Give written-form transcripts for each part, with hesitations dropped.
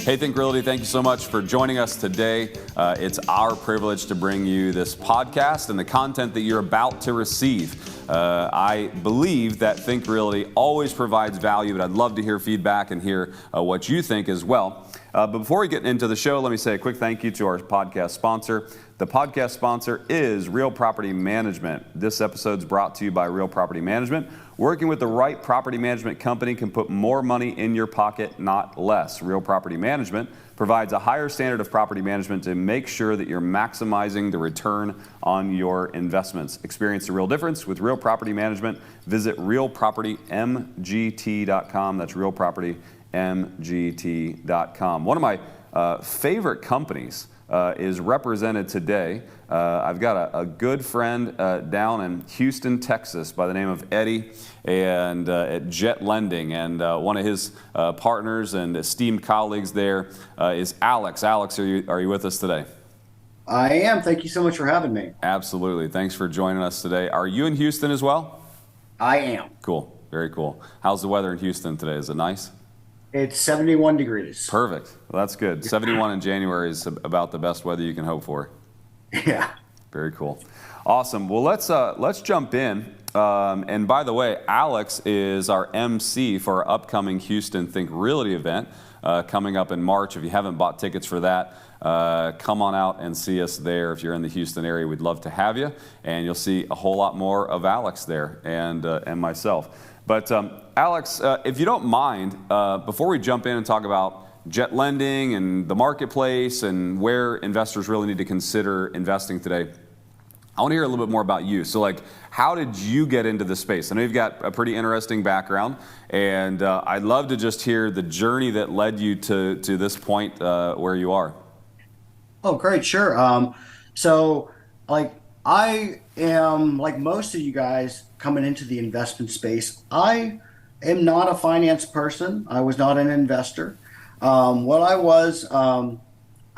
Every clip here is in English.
Hey, Think Realty, thank you so much for joining us today. It's our privilege to bring you this podcast and the content that you're about to receive. I believe that Think Realty always provides value, but I'd love to hear feedback and hear what you think as well. But before we get into the show, let me say a quick thank you to our podcast sponsor. The podcast sponsor is Real Property Management. This episode's brought to you by Real Property Management. Working with the right property management company can put more money in your pocket, not less. Real Property Management provides a higher standard of property management to make sure that you're maximizing the return on your investments. Experience the real difference with Real Property Management. Visit realpropertymgt.com. That's realpropertymgt.com. One of my favorite companies is represented today. I've got a good friend down in Houston, Texas by the name of Eddie and at Jet Lending, and one of his partners and esteemed colleagues there is Alex. Alex, are you with us today? I am. Thank you so much for having me. Absolutely. Thanks for joining us today. Are you in Houston as well? I am. Cool. Very cool. How's the weather in Houston today? Is it nice? It's 71 degrees. Perfect. Well, that's good. 71 in January is about the best weather you can hope for. Yeah. Very cool. Awesome. Well, let's jump in. And by the way, Alex is our MC for our upcoming Houston Think Realty event coming up in March. If you haven't bought tickets for that, come on out and see us there. If you're in the Houston area, we'd love to have you. And you'll see a whole lot more of Alex there and myself. But Alex, if you don't mind, before we jump in and talk about jet lending and the marketplace and where investors really need to consider investing today, I want to hear a little bit more about you. So, how did you get into this space? I know you've got a pretty interesting background, and I'd love to just hear the journey that led you to this point where you are. Oh, great. Sure. I am, like most of you guys coming into the investment space, I am not a finance person. I was not an investor. I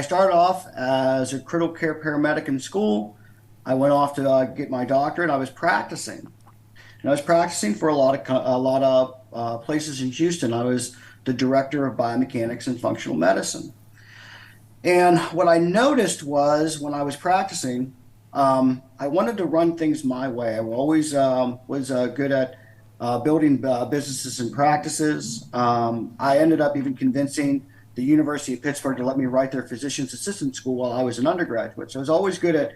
started off as a critical care paramedic in school. I went off to get my doctorate. I was practicing. And I was practicing for a lot of places in Houston. I was the director of biomechanics and functional medicine. And what I noticed was when I was practicing, I wanted to run things my way. I always was good at building businesses and practices. I ended up even convincing the University of Pittsburgh to let me write their physician's assistant school while I was an undergraduate. So I was always good at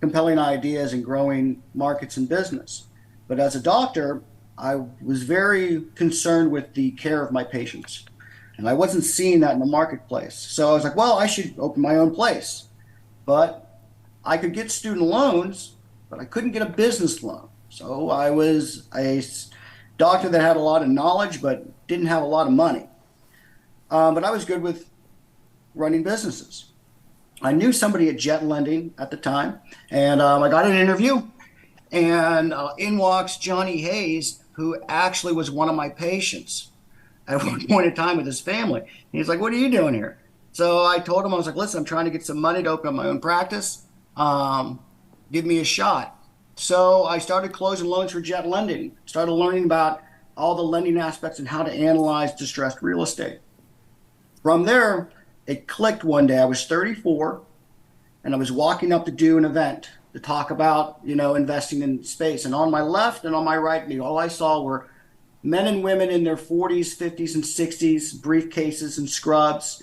compelling ideas and growing markets and business. But as a doctor, I was very concerned with the care of my patients. And I wasn't seeing that in the marketplace. So I was like, well, I should open my own place. But I could get student loans, but I couldn't get a business loan. So I was a doctor that had a lot of knowledge, but didn't have a lot of money. But I was good with running businesses. I knew somebody at Jet Lending at the time, and I got an interview. And in walks Johnny Hayes, who actually was one of my patients at one point in time with his family. And he's like, what are you doing here? So I told him, I was like, listen, I'm trying to get some money to open up my own practice. Give me a shot. So I started closing loans for Jet Lending, started learning about all the lending aspects and how to analyze distressed real estate. From there, it clicked one day. I was 34, and I was walking up to do an event to talk about, investing in space. And on my left and on my right, all I saw were men and women in their 40s, 50s, and 60s, briefcases and scrubs,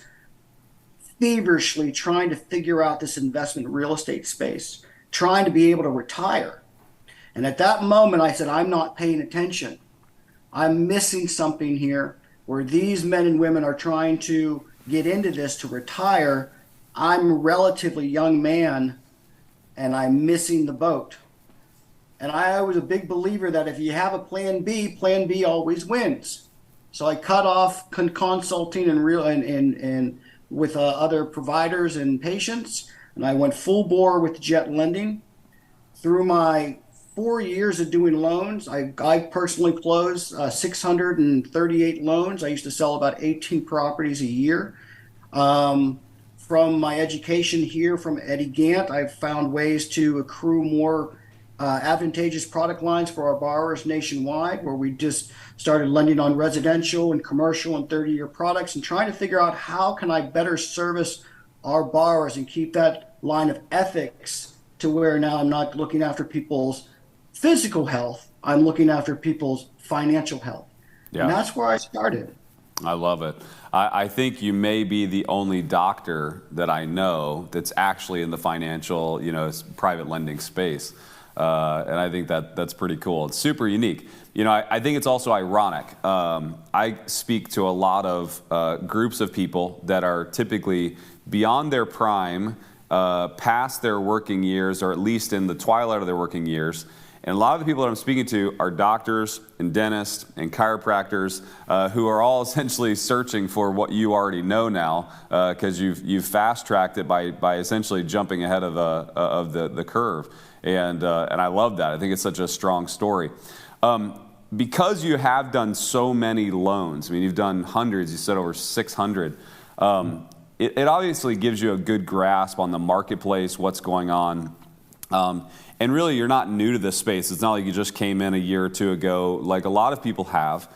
feverishly trying to figure out this investment real estate space, trying to be able to retire. And at that moment, I said, I'm not paying attention. I'm missing something here where these men and women are trying to get into this to retire. I'm a relatively young man, and I'm missing the boat. And I was a big believer that if you have a plan B always wins. So I cut off consulting and with other providers and patients, and I went full bore with Jet Lending. Through my 4 years of doing loans, I personally closed 638 loans. I used to sell about 18 properties a year. From my education here from Eddie Gant, I've found ways to accrue more advantageous product lines for our borrowers nationwide, where we just started lending on residential and commercial and 30-year products and trying to figure out how can I better service our borrowers and keep that line of ethics to where now I'm not looking after people's physical health, I'm looking after people's financial health. And Yeah. that's where I started. I love it. I think you may be the only doctor that I know that's actually in the financial, private lending space. And I think that's pretty cool. It's super unique. I think it's also ironic. I speak to a lot of groups of people that are typically beyond their prime, past their working years, or at least in the twilight of their working years. And a lot of the people that I'm speaking to are doctors and dentists and chiropractors who are all essentially searching for what you already know now, because you've fast-tracked it by essentially jumping ahead of the curve. And I love that. I think it's such a strong story. Because you have done so many loans, I mean, you've done hundreds, you said over 600, it obviously gives you a good grasp on the marketplace, what's going on. And really, you're not new to this space. It's not like you just came in a year or two ago, like a lot of people have.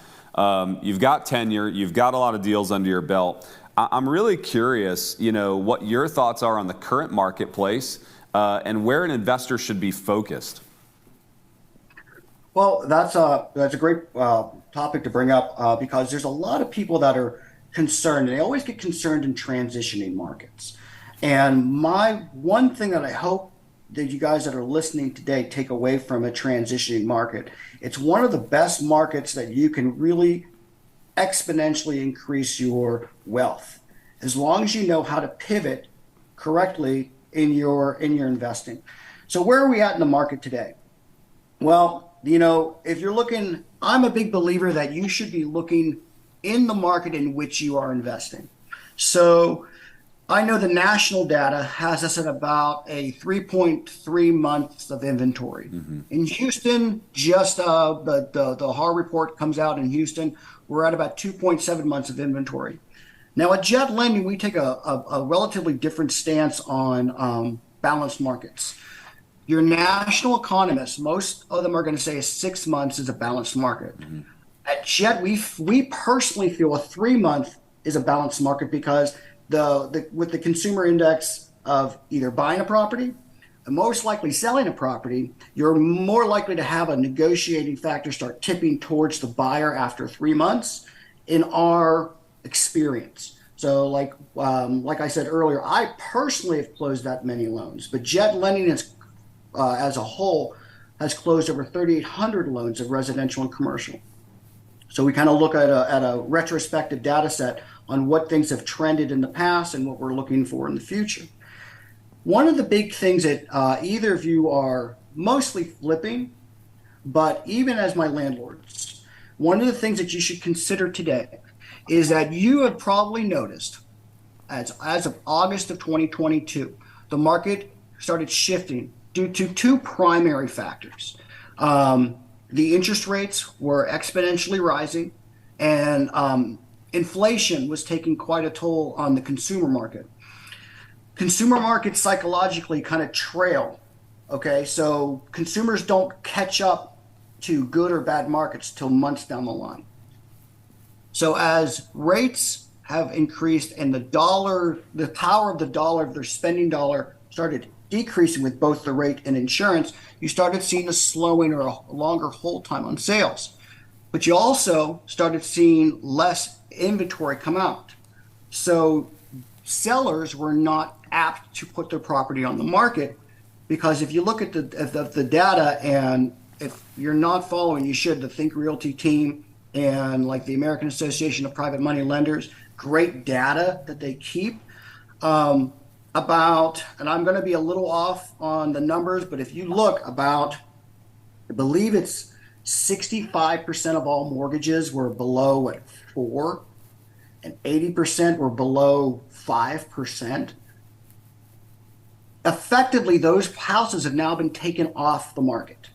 You've got tenure. You've got a lot of deals under your belt. I'm really curious, what your thoughts are on the current marketplace and where an investor should be focused. Well, that's a great topic to bring up because there's a lot of people that are concerned, and they always get concerned in transitioning markets. And my one thing that I hope that you guys that are listening today take away from a transitioning market, it's one of the best markets that you can really exponentially increase your wealth, as long as you know how to pivot correctly in your investing. So where are we at in the market today? Well, if you're looking, I'm a big believer that you should be looking in the market in which you are investing. So I know the national data has us at about a 3.3 months of inventory. Mm-hmm. In Houston, just the HAR report comes out in Houston, we're at about 2.7 months of inventory. Now at Jet Lending, we take a relatively different stance on balanced markets. Your national economists, most of them are going to say 6 months is a balanced market. Mm-hmm. At Jet, we personally feel a 3 month is a balanced market because with the consumer index of either buying a property and most likely selling a property, you're more likely to have a negotiating factor start tipping towards the buyer after 3 months in our experience. So like I said earlier, I personally have closed that many loans, but Jet Lending is, as a whole has closed over 3,800 loans of residential and commercial. So we kind of look at a retrospective data set on what things have trended in the past and what we're looking for in the future. One of the big things that either of you are mostly flipping, but even as my landlords, one of the things that you should consider today is that you have probably noticed as of August of 2022, the market started shifting due to two primary factors. The interest rates were exponentially rising, and inflation was taking quite a toll on the consumer market. Consumer markets psychologically kind of trail, okay? So consumers don't catch up to good or bad markets till months down the line. So as rates have increased and the power of the dollar, their spending dollar, started decreasing with both the rate and insurance, you started seeing a slowing or a longer hold time on sales. But you also started seeing less inventory come out. So sellers were not apt to put their property on the market because if you look at the data, and if you're not following, you should, the Think Realty team and like the American Association of Private Money Lenders, great data that they keep. About, and I'm going to be a little off on the numbers, but if you look about, I believe it's 65% of all mortgages were below 4, and 80% were below 5%. Effectively, those houses have now been taken off the market.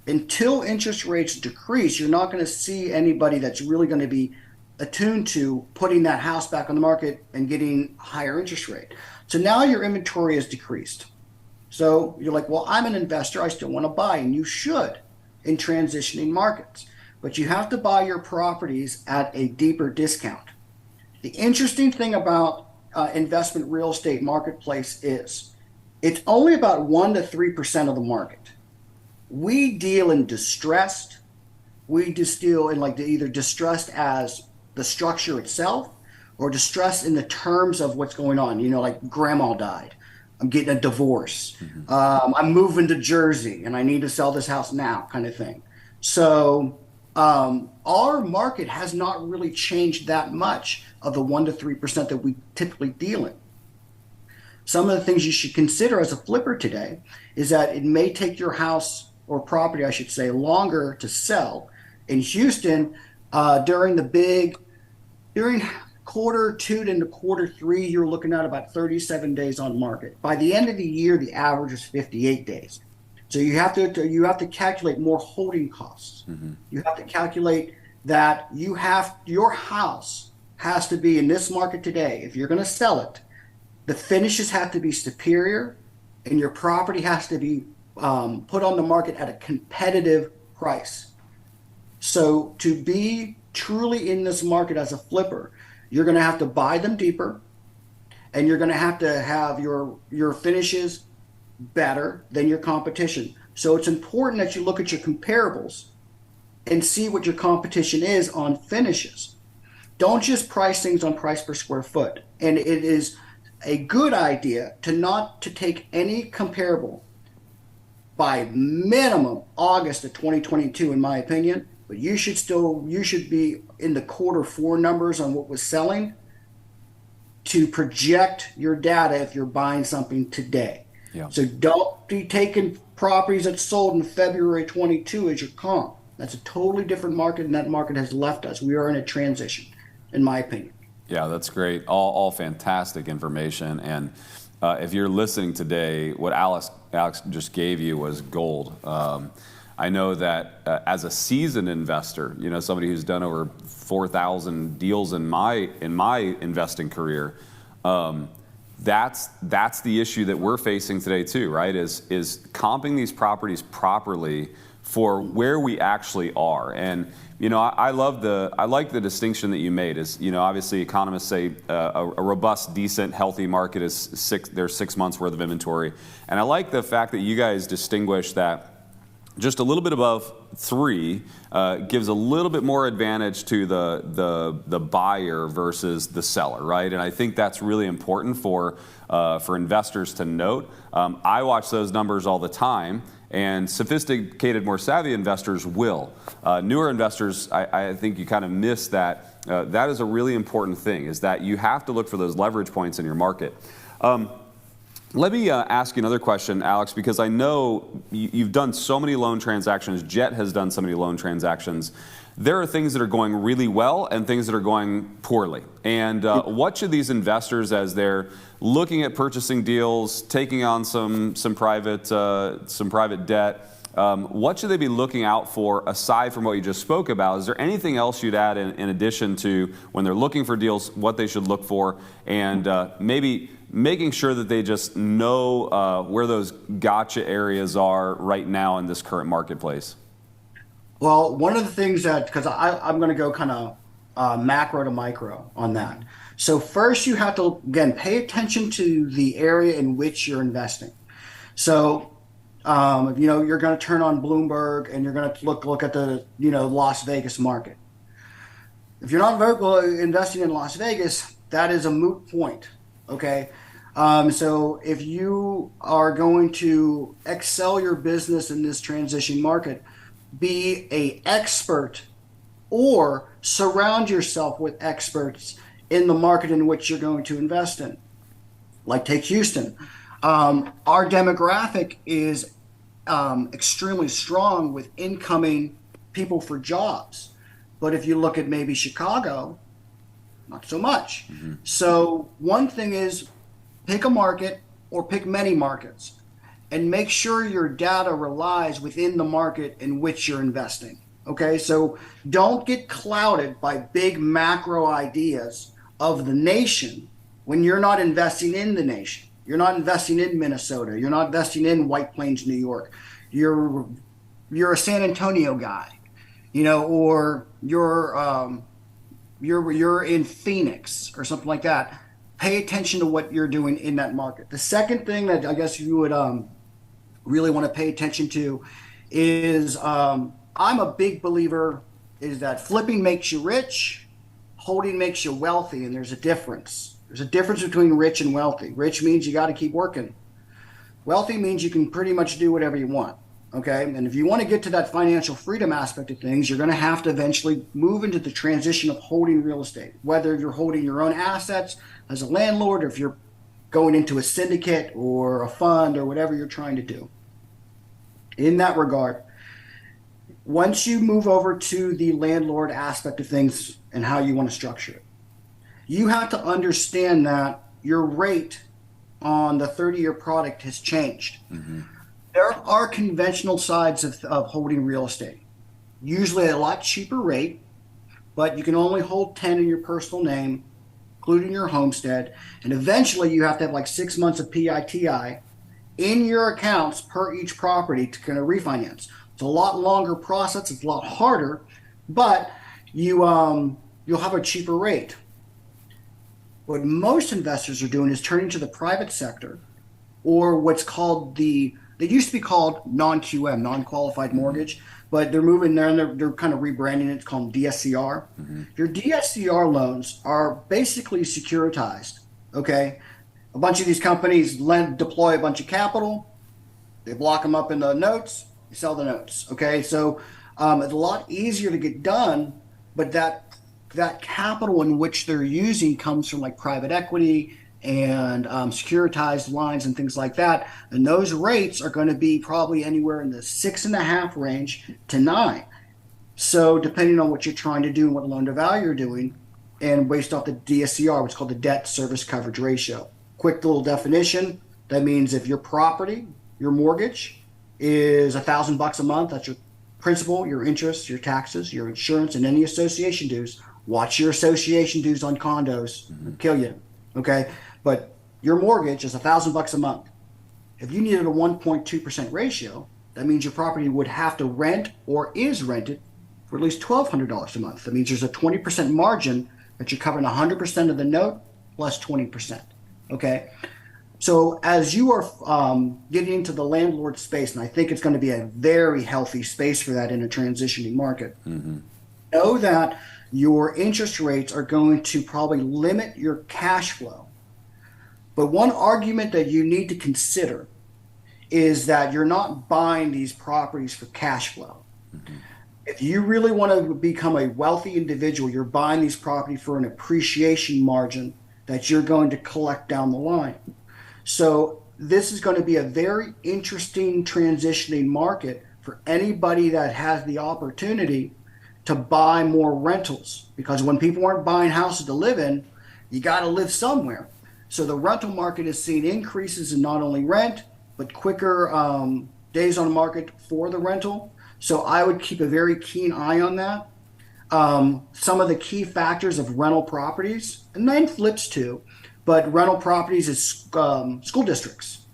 Until interest rates decrease, you're not going to see anybody that's really going to be attuned to putting that house back on the market and getting higher interest rate. So now your inventory has decreased. So you're like, well, I'm an investor. I still want to buy, and you should in transitioning markets. But you have to buy your properties at a deeper discount. The interesting thing about investment real estate marketplace is it's only about 1 to 3% of the market. We deal in distressed. We just deal in like either distressed as the structure itself or distressed in the terms of what's going on. Like grandma died. I'm getting a divorce. I'm moving to Jersey and I need to sell this house now, kind of thing. So our market has not really changed that much of the 1 to 3% that we typically deal in. Some of the things you should consider as a flipper today is that it may take your house or property, I should say, longer to sell. In Houston, during quarter 2 to quarter 3, you're looking at about 37 days on market. By the end of the year, the average is 58 days. So you have to calculate more holding costs. You have to calculate that your house has to be in this market today. If you're going to sell it, the finishes have to be superior, and your property has to be put on the market at a competitive price. So to be truly in this market as a flipper, you're going to have to buy them deeper, and you're going to have your finishes better than your competition. So it's important that you look at your comparables and see what your competition is on finishes. Don't just price things on price per square foot. And it is a good idea to take any comparable by minimum August of 2022, in my opinion. But you should be in the quarter 4 numbers on what was selling to project your data if you're buying something today. Yeah. So don't be taking properties that sold in February 22 as your comp. That's a totally different market, and that market has left us. We are in a transition, in my opinion. Yeah, that's great. All fantastic information. And if you're listening today, what Alex just gave you was gold. I know that as a seasoned investor, somebody who's done over 4,000 deals in my investing career, that's the issue that we're facing today too, right? Is comping these properties properly for where we actually are. And I like the distinction that you made. Is obviously economists say a robust, decent, healthy market is there's 6 months worth of inventory, and I like the fact that you guys distinguish that. Just a little bit above 3 gives a little bit more advantage to the buyer versus the seller, right? And I think that's really important for investors to note. I watch those numbers all the time, and sophisticated, more savvy investors will. Newer investors, I think you kind of miss that. That is a really important thing, is that you have to look for those leverage points in your market. Let me ask you another question, Alex, because I know you've done so many loan transactions. Jet has done so many loan transactions. There are things that are going really well and things that are going poorly. And what should these investors, as they're looking at purchasing deals, taking on some private debt, what should they be looking out for aside from what you just spoke about? Is there anything else you'd add in addition to when they're looking for deals, what they should look for, and maybe making sure that they just know where those gotcha areas are right now in this current marketplace? Well, one of the things because I'm going to go kind of macro to micro on that. So first you have to, again, pay attention to the area in which you're investing. So, you're going to turn on Bloomberg and you're going to look at the, Las Vegas market. If you're not investing in Las Vegas, that is a moot point. Okay. So if you are going to excel your business in this transition market, be an expert or surround yourself with experts in the market in which you're going to invest in. Like take Houston. Our demographic is extremely strong with incoming people for jobs. But if you look at maybe Chicago, not so much. Mm-hmm. So one thing is pick a market or pick many markets and make sure your data relies within the market in which you're investing. Okay, so don't get clouded by big macro ideas of the nation when you're not investing in the nation. You're not investing in Minnesota. You're not investing in White Plains, New York. You're you're a San Antonio guy, or you're in Phoenix or something like that. Pay attention to what you're doing in that market. The second thing that I guess you would really want to pay attention to is I'm a big believer is that flipping makes you rich, holding makes you wealthy, and there's a difference. There's a difference between rich and wealthy. Rich means you got to keep working. Wealthy means you can pretty much do whatever you want. Okay. And if you want to get to that financial freedom aspect of things, you're going to have to eventually move into the transition of holding real estate, whether you're holding your own assets as a landlord or if you're going into a syndicate or a fund or whatever you're trying to do. In that regard, once you move over to the landlord aspect of things and how you want to structure it, you have to understand that your rate on the 30-year product has changed. Mm-hmm. There are conventional sides of holding real estate, usually at a lot cheaper rate, but you can only hold 10 in your personal name, including your homestead, and eventually you have to have like 6 months of PITI in your accounts per each property to kind of refinance. It's a lot longer process, it's a lot harder, but you'll have a cheaper rate. What most investors are doing is turning to the private sector or what's called they used to be called non-QM, non-qualified mortgage, but they're moving there and they're kind of rebranding it. It's called DSCR. Mm-hmm. Your DSCR loans are basically securitized, okay? A bunch of these companies deploy a bunch of capital. They block them up in the notes. They sell the notes, okay? So it's a lot easier to get done, but that capital in which they're using comes from like private equity and securitized lines and things like that. And those rates are going to be probably anywhere in the 6.5 range to 9. So depending on what you're trying to do and what loan to value you're doing, and based off the DSCR, what's called the debt service coverage ratio. Quick little definition. That means if your property, your mortgage is $1,000 a month, that's your principal, your interest, your taxes, your insurance, and any association dues. Watch your association dues on condos, kill you. Okay. But your mortgage is $1,000 a month. If you needed a 1.2% ratio, that means your property would have to rent or is rented for at least $1,200 a month. That means there's a 20% margin that you're covering 100% of the note plus 20%. Okay. So as you are getting into the landlord space, and I think it's going to be a very healthy space for that in a transitioning market, know that your interest rates are going to probably limit your cash flow. But one argument that you need to consider is that you're not buying these properties for cash flow. If you really want to become a wealthy individual, you're buying these properties for an appreciation margin that you're going to collect down the line. So this is going to be a very interesting transitioning market for anybody that has the opportunity to buy more rentals, because when people aren't buying houses to live in, you got to live somewhere. So the rental market is seeing increases in not only rent, but quicker days on the market for the rental. So I would keep a very keen eye on that. Some of the key factors of rental properties, and then flips too, but rental properties is school districts.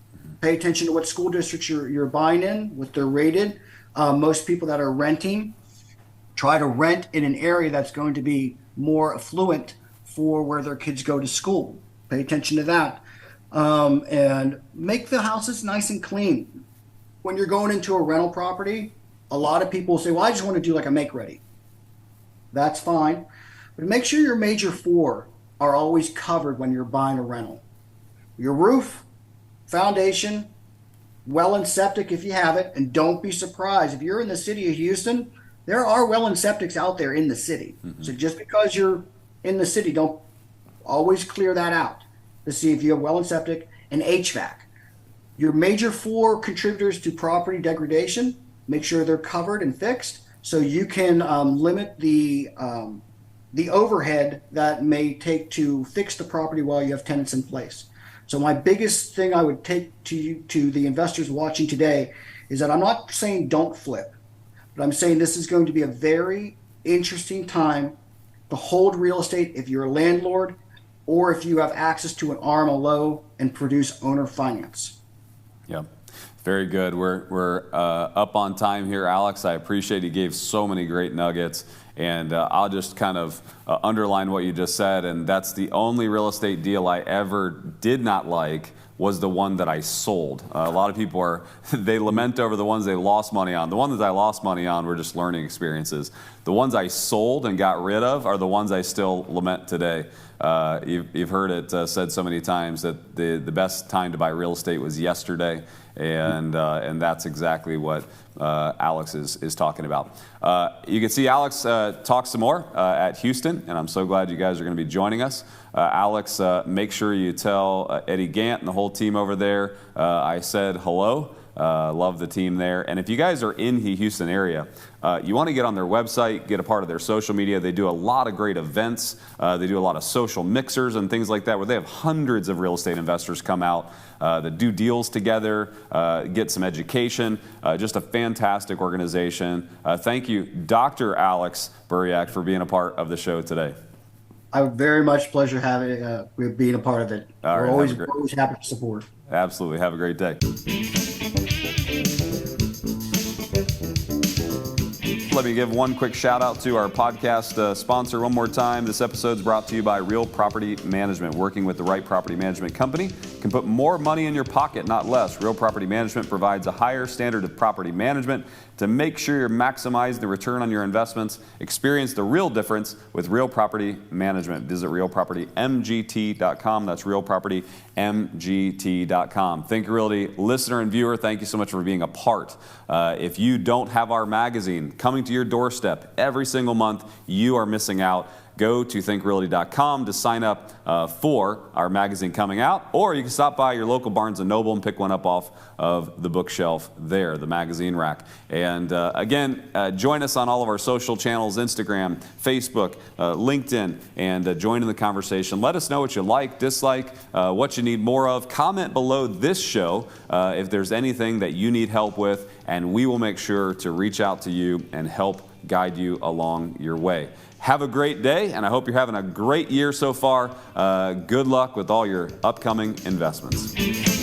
Pay attention to what school districts you're buying in, what they're rated. Most people that are renting try to rent in an area that's going to be more affluent for where their kids go to school. Pay attention to that. And make the houses nice and clean. When you're going into a rental property, a lot of people say, well, I just want to do like a make ready. That's fine. But make sure your major 4 are always covered when you're buying a rental. Your roof, foundation, well and septic if you have it, and don't be surprised. If you're in the city of Houston, there are well and septics out there in the city. So just because you're in the city, don't always clear that out to see if you have well and septic and HVAC. Your major 4 contributors to property degradation, make sure they're covered and fixed so you can limit the overhead that may take to fix the property while you have tenants in place. So my biggest thing I would take to the investors watching today is that I'm not saying don't flip, but I'm saying this is going to be a very interesting time to hold real estate if you're a landlord or if you have access to an RMLO and produce owner finance. Yep. Very good. We're up on time here, Alex. I appreciate you gave so many great nuggets. And I'll just kind of underline what you just said. And that's the only real estate deal I ever did not like was the one that I sold. A lot of people they lament over the ones they lost money on. The ones that I lost money on were just learning experiences. The ones I sold and got rid of are the ones I still lament today. You've heard it said so many times that the best time to buy real estate was yesterday, and that's exactly what Alex is talking about. You can see Alex talk some more at Houston, and I'm so glad you guys are going to be joining us. Alex, make sure you tell Eddie Gant and the whole team over there I said hello. Love the team there. And if you guys are in the Houston area, you want to get on their website, get a part of their social media. They do a lot of great events. They do a lot of social mixers and things like that where they have hundreds of real estate investors come out that do deals together, get some education. Just a fantastic organization. Thank you, Dr. Alex Buriak, for being a part of the show today. I would very much pleasure being a part of it. All right, We're always happy to support. Absolutely. Have a great day. Let me give one quick shout out to our podcast sponsor one more time. This episode is brought to you by Real Property Management. Working with the right property management company can put more money in your pocket, not less. Real Property Management provides a higher standard of property management to make sure you're maximizing the return on your investments. Experience the real difference with Real Property Management. Visit realpropertymgt.com. That's realpropertymgt.com. Think Realty listener and viewer, thank you so much for being a part. If you don't have our magazine coming to your doorstep every single month, you are missing out. Go to thinkrealty.com to sign up for our magazine coming out, or you can stop by your local Barnes & Noble and pick one up off of the bookshelf there, the magazine rack. And again, join us on all of our social channels, Instagram, Facebook, LinkedIn, and join in the conversation. Let us know what you like, dislike, what you need more of. Comment below this show if there's anything that you need help with, and we will make sure to reach out to you and help guide you along your way. Have a great day, and I hope you're having a great year so far. Good luck with all your upcoming investments.